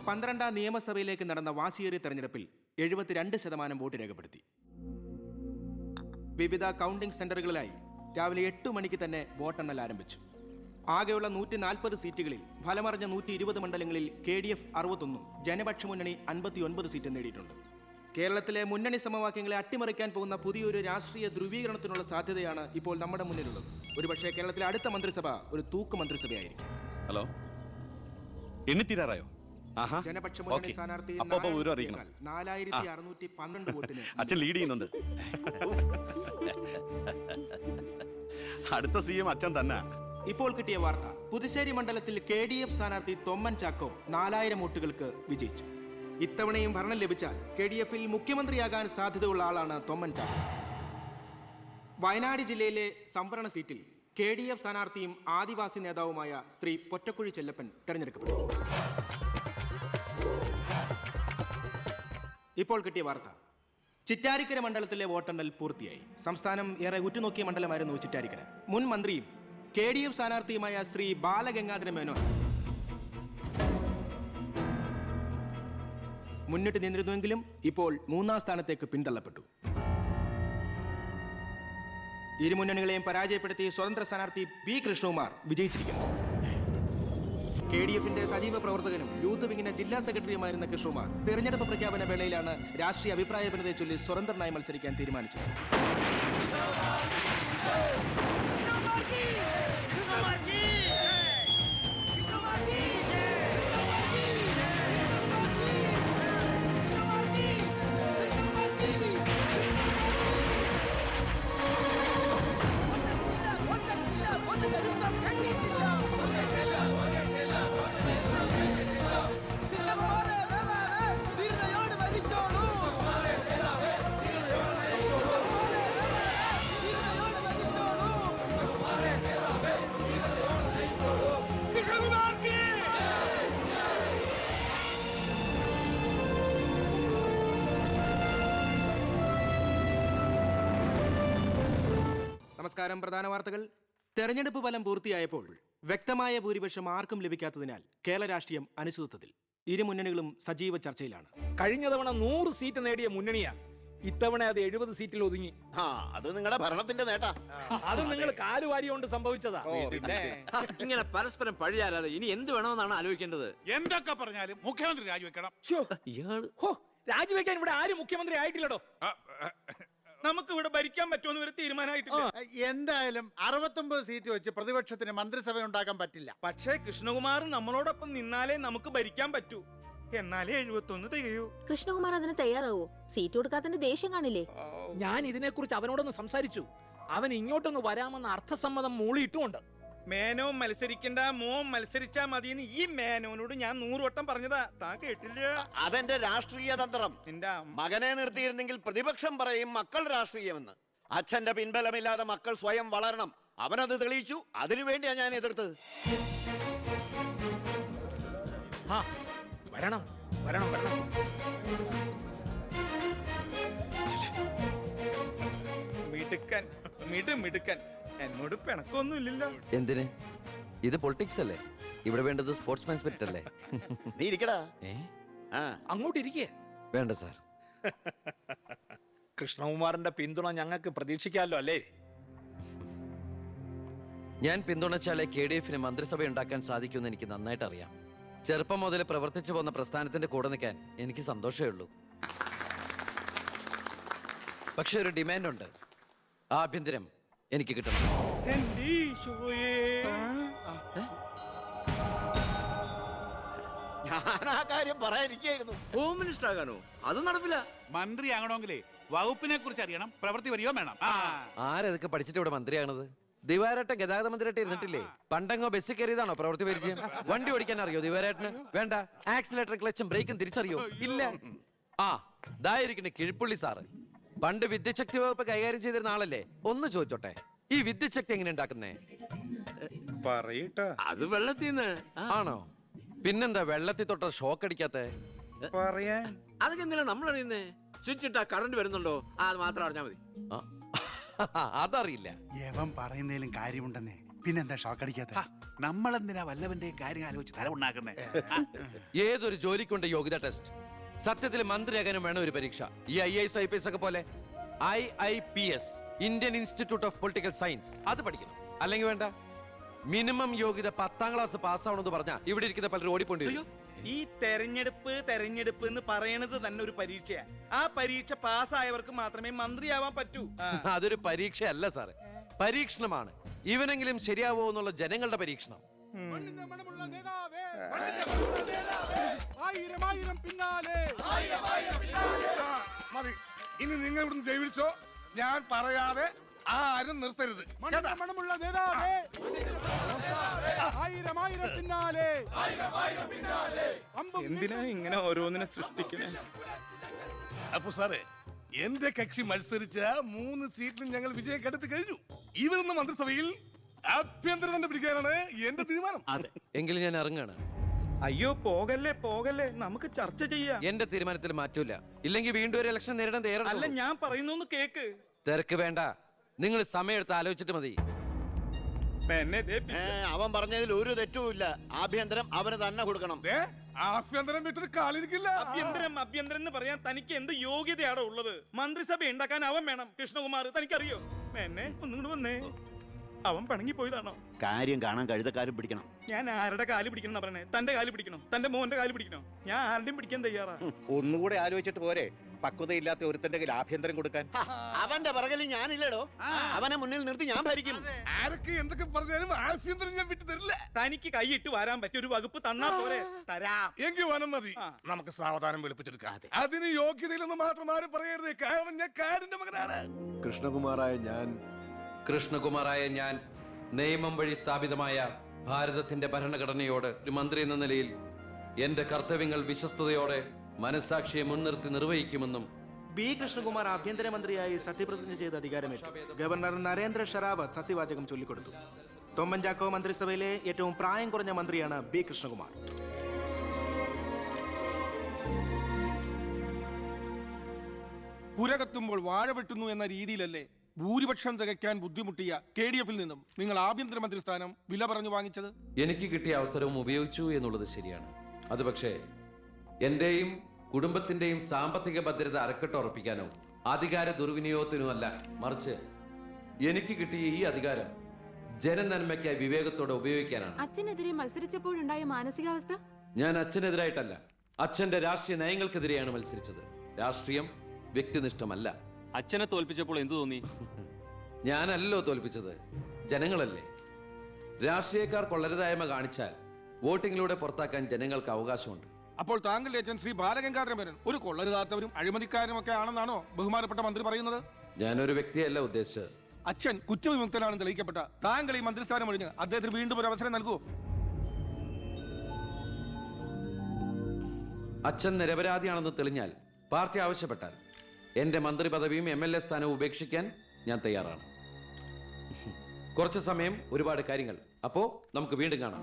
12ാം നിയമസഭയിലേക്ക് നടന്ന വാശിയേറിയ തെരഞ്ഞെടുപ്പിൽ 72% വോട്ട് രേഖപ്പെടുത്തി. വിവിധ കൗണ്ടിംഗ് സെന്ററുകളിലായി രാവിലെ 8 മണിക്ക് തന്നെ വോട്ടെണ്ണൽ ആരംഭിച്ചു. ആകെയുള്ള 140 സീറ്റുകളിൽ ഫലമറിഞ്ഞ 120 മണ്ഡലങ്ങളിൽ KDF 61, ജനപക്ഷ മുന്നണി 59 സീറ്റ് നേടിയിട്ടുണ്ട്. കേരളത്തിലെ മുന്നണി സമവാക്യങ്ങളെ അട്ടിമറിക്കാൻ പോകുന്ന പുതിയൊരു രാഷ്ട്രീയ ധ്രുവീകരണത്തിനുള്ള സാധ്യതയാണ് ഇപ്പോൾ നമ്മുടെ മുന്നിലുള്ളത്. ഒരുപക്ഷെ കേരളത്തിലെ അടുത്ത മന്ത്രിസഭ ഒരു തൂക്ക് മന്ത്രിസഭയായിരിക്കും. ഹലോ, എണ്ണിത്തീരാറായോ? ജനപക്ഷ മുന്നണി സ്ഥാനാർത്ഥി 4612 വോട്ടിന് അച്ഛൻ ലീഡ് ചെയ്യുന്നുണ്ട്. അടുത്ത CM അച്ഛൻ തന്നെ. ഇപ്പോൾ കിട്ടിയ വാർത്ത, പുതുശ്ശേരി മണ്ഡലത്തിൽ KDF സ്ഥാനാർത്ഥി തൊമ്മൻ ചാക്കോ 4000 വോട്ടുകൾക്ക് വിജയിച്ചു. ഇത്തവണയും ഭരണം ലഭിച്ചാൽ KDF-ൽ മുഖ്യമന്ത്രിയാകാൻ സാധ്യതയുള്ള ആളാണ് തൊമ്മൻ ചാക്കോ. വയനാട് ജില്ലയിലെ സംവരണ സീറ്റിൽ KDF സ്ഥാനാർത്ഥിയും ആദിവാസി നേതാവുമായ ശ്രീ പൊറ്റക്കുഴി ചെല്ലപ്പൻ തെരഞ്ഞെടുക്കപ്പെട്ടു. ഇപ്പോൾ കിട്ടിയ വാർത്ത, ചിറ്റാരിക്കര മണ്ഡലത്തിലെ വോട്ടെണ്ണൽ പൂർത്തിയായി. സംസ്ഥാനം ഏറെ ഉറ്റുനോക്കിയ മണ്ഡലമായിരുന്നു ചിറ്റാരിക്കര. മുൻ മന്ത്രിയും KDF സ്ഥാനാർത്ഥിയുമായ ശ്രീ ബാലഗംഗാധര മേനോൻ മുന്നിട്ട് നിന്നിരുന്നുവെങ്കിലും ഇപ്പോൾ 3ാം സ്ഥാനത്തേക്ക് പിന്തള്ളപ്പെട്ടു. ഇരു മുന്നണികളെയും പരാജയപ്പെടുത്തി സ്വതന്ത്ര സ്ഥാനാർത്ഥി P. കൃഷ്ണകുമാർ വിജയിച്ചിരിക്കുന്നു. KDF-ന്റെ സജീവ പ്രവർത്തകനും യൂത്ത് വിങ്ങിന്റെ ജില്ലാ സെക്രട്ടറിയുമായിരുന്ന കൃഷ്ണകുമാർ തെരഞ്ഞെടുപ്പ് പ്രഖ്യാപന വേളയിലാണ് രാഷ്ട്രീയ അഭിപ്രായ ഭിന്നതയെ ചൊല്ലി സ്വതന്ത്രനായി മത്സരിക്കാൻ തീരുമാനിച്ചത്. നമസ്കാരം. പ്രധാന വാർത്തകൾ. തെരഞ്ഞെടുപ്പ് ഫലം പൂർത്തിയായപ്പോൾ വ്യക്തമായ ഭൂരിപക്ഷം ആർക്കും ലഭിക്കാത്തതിനാൽ കേരള രാഷ്ട്രീയം അനിശ്ചിതത്വത്തിൽ. ഇരു മുന്നണികളും സജീവ ചർച്ചയിലാണ്. കഴിഞ്ഞ തവണ 100 സീറ്റ് നേടിയ മുന്നണിയാ, ഇത്തവണ അത് 70 സീറ്റിൽ ഒതുങ്ങി. അത് നിങ്ങളുടെ ഭരണത്തിന്റെ നേട്ടാ. അത് നിങ്ങൾ കാലുവാരി കൊണ്ട് സംഭവിച്ചതാ. ഇങ്ങനെ പരസ്പരം പഴിയാരാതെ ഇനി എന്ത് വേണമെന്നാണ് ആലോചിക്കേണ്ടത്. എന്തൊക്കെ പറഞ്ഞാലും മുഖ്യമന്ത്രി രാജിവെക്കണം. രാജിവെക്കാൻ ഇവിടെ ആരും മുഖ്യമന്ത്രി ആയിട്ടില്ലടോ. നമുക്ക് ഇവിടെ ഭരിക്കാൻ പറ്റുമെന്ന് ഒരു തീരുമാനമായിട്ടില്ല. എന്തായാലും 69 സീറ്റ് വെച്ച് പ്രതിപക്ഷത്തിന് മന്ത്രിസഭ ഉണ്ടാക്കാൻ പറ്റില്ല. പക്ഷേ കൃഷ്ണകുമാർ നമ്മളോടൊപ്പം നിന്നാലേ നമുക്ക് ഭരിക്കാൻ പറ്റൂ. എന്നാലേ 71 തികയൂ. കൃഷ്ണകുമാർ അതിന് തയ്യാറാവോ? സീറ്റ് കൊടുക്കാത്തതിന്റെ ദേഷ്യം കാണില്ലേ? ഞാൻ ഇതിനെക്കുറിച്ച് അവനോടൊന്ന് സംസാരിച്ചു. അവൻ ഇങ്ങോട്ടൊന്ന് വരാമെന്ന അർത്ഥസമ്മതം മൂളിയിട്ടുമുണ്ട്. മേനോൻ മത്സരിക്കണ്ട, മോൻ മത്സരിച്ചാ മതിയെന്ന് ഈ മേനോനോട് ഞാൻ 100 വട്ടം പറഞ്ഞതാ. താൻ കേട്ടില്ല? അതെന്റെ രാഷ്ട്രീയ തന്ത്രം. നിന്റെ മകനെ നിർത്തിയിരുന്നെങ്കിൽ പ്രതിപക്ഷം പറയും മക്കൾ രാഷ്ട്രീയമെന്ന്. അച്ഛന്റെ പിൻബലമില്ലാതെ മക്കൾ സ്വയം വളരണം. അവനത് തെളിയിച്ചു. അതിനുവേണ്ടിയാ ഞാൻ എതിർത്തത്. വരണം വരണം വരണം. മിടുക്കൻ മിടുക്കൻ. എന്നോട് പിണക്കൊന്നുമില്ലല്ലോ. എന്തിന്? ഇത് പൊളിറ്റിക്സ് അല്ലേ? ഇവിടെ വേണ്ടത് സ്പോർട്സ്മാൻ സ്പിരിറ്റ് അല്ലേ? നീ ഇരിക്കടാ. അങ്ങോട്ട് ഇരിക്കേ. വേണ്ട സാർ. കൃഷ്ണകുമാറിന്റെ പിന്തുണ ഞങ്ങൾക്ക് പ്രതീക്ഷിക്കാമല്ലോ അല്ലേ? ഞാൻ പിന്തുണച്ചാലേ KDF-ന് മന്ത്രിസഭ ഉണ്ടാക്കാൻ സാധിക്കുമെന്ന് എനിക്ക് നന്നായിട്ട് അറിയാം. ചെറുപ്പം മുതൽ പ്രവർത്തിച്ചു പോന്ന പ്രസ്ഥാനത്തിന്റെ കൂടെ നിൽക്കാൻ എനിക്ക് സന്തോഷമേ ഉള്ളൂ. പക്ഷെ ഒരു ഡിമാൻഡ് ഉണ്ട്. ആഭ്യന്തരം എനിക്ക് കിട്ടണം. ഞാൻ ആ കാര്യം പറയാനിരിക്കായിരുന്നു. Home minister ആകാനോ? അത് നടപ്പില്ല. മന്ത്രി ആകണമെങ്കിലേ വകുപ്പിനെ കുറിച്ച് അറിയണം, പ്രവൃത്തി വരികയോ വേണം. ആരതൊക്കെ പഠിച്ചിട്ട് ഇവിടെ മന്ത്രിയാണത്? ദിവാരേട്ടൻ ഗതാഗത മന്ത്രിയായിട്ട് ഇരുന്നിട്ടില്ലേ? പണ്ടങ്ങോ ബസ്സിൽ കയറിയതാണോ പ്രവൃത്തി പരിചയം? വണ്ടി ഓടിക്കാൻ അറിയോ ദിവാരേട്ടന്? വേണ്ട. ആക്സിലേറ്റർ, ക്ലച്ചും ബ്രേക്കും തിരിച്ചറിയോ? ഇല്ല. ഇതായിരിക്കണേ കിഴിപ്പുള്ളി സാറ്. പണ്ട് വിദ്യുച്ഛക്തി വകുപ്പ് കൈകാര്യം ചെയ്തിരുന്ന ആളല്ലേ? ഒന്ന് ചോദിച്ചോട്ടെ, ഈ വിദ്യുച്ഛക്തി എങ്ങനെ ഉണ്ടാക്കുന്നേ? അത് വെള്ളത്തിന്ന് ആണോ? പിന്നെന്താ വെള്ളത്തിൽ തൊട്ട ഷോക്ക് അടിക്കാത്ത? അതൊക്കെ എന്തിനാ നമ്മൾ അറിയുന്നേ? സ്വിച്ച് ഇട്ടാ കറണ്ട് വരുന്നുണ്ടോ? അത് മാത്രം അറിഞ്ഞാ മതി. അതറിയില്ല. യവൻ പറയുന്നതിലും കാര്യമുണ്ടെന്നേ. പിന്നെന്താ ഷോക്ക് അടിക്കാത്ത? നമ്മളെന്തിനാ വല്ലവന്റെയും കാര്യം ആലോചിച്ച് തല ഉണ്ടാക്കുന്നേ? ഏതൊരു ജോലിക്കുണ്ട് യോഗ്യത ടെസ്റ്റ്. സത്യത്തിൽ മന്ത്രിയാകാനും വേണം ഒരു പരീക്ഷ. ഈ IAS IPS ഒക്കെ പോലെ IIPS, Indian institute of political science, അത് പഠിക്കണം. അല്ലെങ്കിൽ വേണ്ട. മിനിമം യോഗ്യത 10ാം ക്ലാസ് പാസ്സാവണമെന്ന് പറഞ്ഞാൽ ഇവിടെ ഇരിക്കുന്ന പലരും ഓടിപ്പോണ്ടി വരും. ഈ തെരഞ്ഞെടുപ്പ് എന്ന് പറയണത് തന്നെ ഒരു പരീക്ഷയാ. ആ പരീക്ഷ പാസ്സായവർക്ക് മാത്രമേ മന്ത്രിയാവാൻ പറ്റൂ. അതൊരു പരീക്ഷയല്ല സാറേ, പരീക്ഷണമാണ്. ഇവനെങ്കിലും ശരിയാവോ എന്നുള്ള ജനങ്ങളുടെ പരീക്ഷണം. മതി, ഇനി നിങ്ങൾ ഇവിടുന്ന് ജൈവിച്ചോ. ഞാൻ പറയാതെ ആരും നിർത്തരുത്. മണമുള്ള നേതാവേ, ആയിരം ആയിരം പിന്നാലെ. എന്തിനാ ഇങ്ങനെ ഓരോന്നിനെ സൃഷ്ടിക്കണേ? അപ്പൊ സാറേ, എന്റെ കക്ഷി മത്സരിച്ച 3 സീറ്റിലും ഞങ്ങൾ വിജയം കണ്ടെത്തി കഴിഞ്ഞു. ഇവരുന്ന മന്ത്രിസഭയിൽ ആഭ്യന്തരം തന്നെ പിടിക്കാനാണ് എന്റെ തീരുമാനം. എങ്കിലും ഞാൻ ഇറങ്ങാണ്. അയ്യോ പോകല്ലേ, നമുക്ക് ചർച്ച ചെയ്യാം. എന്റെ തീരുമാനത്തിൽ മാറ്റൂല. ഇല്ലെങ്കിൽ വീണ്ടും ഒരു ഇലക്ഷൻ നേരിടാൻ അല്ല, തയ്യാറല്ല. ഞാൻ പറയുന്നു കേക്ക്. തിരക്ക് വേണ്ട, നിങ്ങൾ സമയമെടുത്ത് ആലോചിച്ചിട്ട് മതി. അവൻ പറഞ്ഞതിൽ ഒരു തെറ്റുമില്ല. ആഭ്യന്തരം അവന് തന്നെ കൊടുക്കണം. ആഭ്യന്തരം വിട്ടിട്ട് കാലിരിക്കില്ല. അഭ്യന്തരം എന്ന് പറയാൻ തനിക്ക് എന്ത് യോഗ്യതയാണോ ഉള്ളത്? മന്ത്രിസഭ ഉണ്ടാക്കാൻ അവൻ വേണം. കൃഷ്ണകുമാർ, തനിക്കറിയോ? എന്നെ ഒന്നുകൂടെ വന്നേ. അവൻ പണങ്ങി പോയതാണോ? കാര്യം കാണാൻ കഴുതക്കാരും പിടിക്കണം. ഞാൻ ആരുടെ കാല് പിടിക്കണം പറഞ്ഞേ? തന്റെ കാല് പിടിക്കണോ? തന്റെ മോന്റെ കാല് പിടിക്കണോ? ഞാൻ ആരുടെയും പിടിക്കാൻ തയ്യാറാ. ഒന്നുകൂടെ ആലോചിച്ചിട്ട് പോരെ പക്വതയില്ലാത്ത ഒരുത്തന്റെ കയ്യിൽ ആഭ്യന്തരം കൊടുക്കാൻ. അവന്റെ പിറകിൽ ഞാനില്ലടോ. അവനെ മുന്നിൽ നിർത്തി ഞാൻ ഭരിക്കും. ആരൊക്കെ എന്തൊക്കെ പറഞ്ഞാലും ആഭ്യന്തരം ഞാൻ വിട്ടു തരില്ല. തനിക്ക് കൈയിട്ട് വരാൻ പറ്റിയ ഒരു വകുപ്പ് തന്നാ പോരെ? തരാം. എങ്കിൽ വനം മതി. നമുക്ക് സാവധാനം വെളുപ്പിച്ചെടുക്കാം. അതിന് യോഗ്യതയിലൊന്നും മാത്രം ആരും പറയരുത്. കാരണം ഞാൻ കാടിന്റെ മകനാണ്. കൃഷ്ണകുമാറായ ഞാൻ നിയമം വഴി സ്ഥാപിതമായ ഭാരതത്തിന്റെ ഭരണഘടനയോട് ഒരു മന്ത്രി എന്ന നിലയിൽ എന്റെ കർത്തവ്യങ്ങൾ വിശ്വസ്തയോടെ മനസാക്ഷിയെ മുൻനിർത്തി നിർവഹിക്കുമെന്നും B. കൃഷ്ണകുമാർ ആഭ്യന്തരമന്ത്രിയായി സത്യപ്രതിജ്ഞ ചെയ്ത് അധികാരമേറ്റു. ഗവർണർ നരേന്ദ്ര ഷെറാവത്ത് സത്യവാചകം ചൊല്ലിക്കൊടുത്തു. തൊമ്മൻ ചാക്കോ മന്ത്രിസഭയിലെ ഏറ്റവും പ്രായം കുറഞ്ഞ മന്ത്രിയാണ് B. കൃഷ്ണകുമാർ. പുര കത്തുമ്പോൾ വാഴ വെട്ടുന്നു എന്ന രീതിയിലല്ലേ ഭൂരിപക്ഷം തികയ്ക്കാൻ ബുദ്ധിമുട്ടിയ KDF-ൽ നിന്നും നിങ്ങൾ ആഭ്യന്തരമന്ത്രി സ്ഥാനം വില പറഞ്ഞു വാങ്ങിച്ചത്? എനിക്ക് കിട്ടിയ അവസരവും ഉപയോഗിച്ചു എന്നുള്ളത് ശരിയാണ്. അത് പക്ഷേ എന്റെയും കുടുംബത്തിന്റെയും സാമ്പത്തിക ഭദ്രത അരക്കെട്ട് ഉറപ്പിക്കാനോ അധികാര ദുർവിനിയോഗത്തിനോ അല്ല, മറിച്ച് എനിക്ക് കിട്ടിയ ഈ അധികാരം ജനനന്മയ്ക്കായി വിവേകത്തോടെ ഉപയോഗിക്കാനാണ്. അച്ഛനെതിരെ മത്സരിച്ചപ്പോഴുണ്ടായ മാനസികാവസ്ഥ? ഞാൻ അച്ഛനെതിരായിട്ടല്ല, അച്ഛന്റെ രാഷ്ട്രീയ നയങ്ങൾക്കെതിരെയാണ് മത്സരിച്ചത്. രാഷ്ട്രീയം വ്യക്തിനിഷ്ഠമല്ല. അച്ഛനെ തോൽപ്പിച്ചപ്പോൾ എന്തു തോന്നി? ഞാനല്ലോ തോൽപ്പിച്ചത്, ജനങ്ങളല്ലേ. രാഷ്ട്രീയക്കാർ കൊള്ളരുതായ്മ കാണിച്ചാൽ വോട്ടിങ്ങിലൂടെ പുറത്താക്കാൻ ജനങ്ങൾക്ക് അവകാശമുണ്ട്. അപ്പോൾ താങ്കളുടെ അച്ഛൻ ശ്രീ ബാലഗംഗാധരൻ ഒരു കൊള്ളരുതാത്തവരും അഴിമതിക്കാരും ഒക്കെ ആണെന്നാണോ ബഹുമാനപ്പെട്ട മന്ത്രി പറയുന്നത്? ഞാനൊരു വ്യക്തിയല്ല ഉദ്ദേശിച്ചത്. അച്ഛൻ കുറ്റവിമുക്തനാണെന്ന് തെളിയിക്കപ്പെട്ട താങ്കൾ ഈ മന്ത്രിസ്ഥാനം ഒഴിഞ്ഞ് അദ്ദേഹത്തിന് വീണ്ടും ഒരു അവസരം നൽകുമോ? അച്ഛൻ നിരപരാധിയാണെന്ന് തെളിഞ്ഞാൽ പാർട്ടി ആവശ്യപ്പെട്ടാൽ എന്റെ മന്ത്രി പദവിയും MLA സ്ഥാനവും ഉപേക്ഷിക്കാൻ ഞാൻ തയ്യാറാണ്. കുറച്ച് സമയം, ഒരുപാട് കാര്യങ്ങൾ. അപ്പോ നമുക്ക് വീണ്ടും കാണാം.